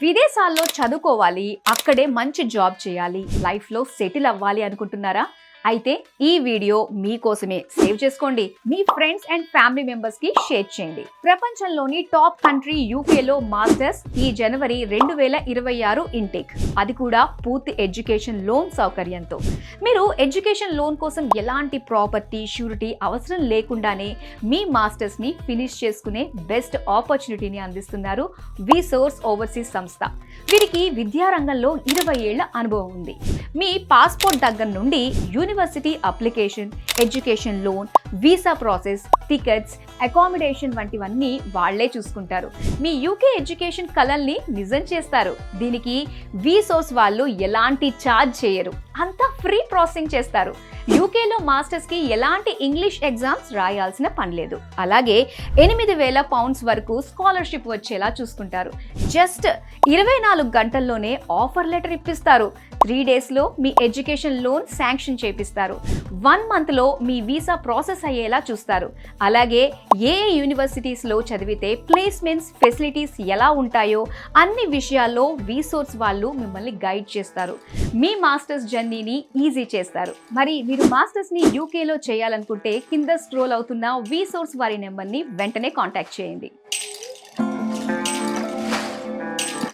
విదేశాల్లో చదువుకోవాలి, అక్కడే మంచి జాబ్ చేయాలి, లైఫ్లో సెటిల్ అవ్వాలి అనుకుంటున్నారా? అయితే ఈ వీడియో మీకోసమే. సేవ్ చేసుకోండి, మీ ఫ్రెండ్స్ అండ్ ఫ్యామిలీ మెంబర్స్ కి షేర్ చేయండి. ప్రపంచంలోని టాప్ కంట్రీ యూకేలో మాస్టర్స్ ఈ జనవరి 2026 ఇంటేక్, అది కూడా పూర్తి ఎడ్యుకేషన్ లోన్ సౌకర్యంతో. మీరు ఎడ్యుకేషన్ లోన్ కోసం ఎలాంటి ప్రాపర్టీ షూరిటీ అవసరం లేకుండానే మీ మాస్టర్స్ ని ఫినిష్ చేసుకునే బెస్ట్ ఆపర్చునిటీని అందిస్తున్నారు విసోర్స్ ఓవర్సీస్ సంస్థ. వీరికి విద్యారంగంలో 20 ఏళ్ల అనుభవం ఉంది. మీ పాస్పోర్ట్ దగ్గర నుండి university application, education loan, visa process, tickets, accommodation వంటివన్నీ వాళ్లే చూసుకుంటారు. మీ యూకే ఎడ్యుకేషన్ కలల్ని నిజం చేస్తారు. దీనికి విసోర్స్ వాళ్ళు ఎలాంటి ఛార్జ్ చేయరు, అంతా ఫ్రీ ప్రాసెసింగ్ చేస్తారు. యూకేలో మాస్టర్స్ కి ఎలాంటి ఇంగ్లీష్ ఎగ్జామ్స్ రాయాల్సిన పని లేదు. అలాగే 8,000 పౌండ్స్ వరకు స్కాలర్షిప్ వచ్చేలా చూసుకుంటారు. జస్ట్ 24 గంటల్లోనే ఆఫర్ లెటర్ ఇప్పిస్తారు. 3 డేస్లో మీ ఎడ్యుకేషన్ లోన్ శాంక్షన్ చేపిస్తారు. 1 మంత్లో మీ వీసా ప్రాసెస్ అయ్యేలా చూస్తారు. అలాగే ఏ యూనివర్సిటీస్లో చదివితే ప్లేస్మెంట్స్ ఫెసిలిటీస్ ఎలా ఉంటాయో అన్ని విషయాల్లో విసోర్స్ వాళ్ళు మిమ్మల్ని గైడ్ చేస్తారు. మీ మాస్టర్స్ జర్నీని ఈజీ చేస్తారు. మరి మీరు మాస్టర్స్ ని యూకేలో చేయాలనుకుంటే కింద స్క్రోల్ అవుతున్న విసోర్స్ వారి నెంబర్ని వెంటనే కాంటాక్ట్ చేయండి.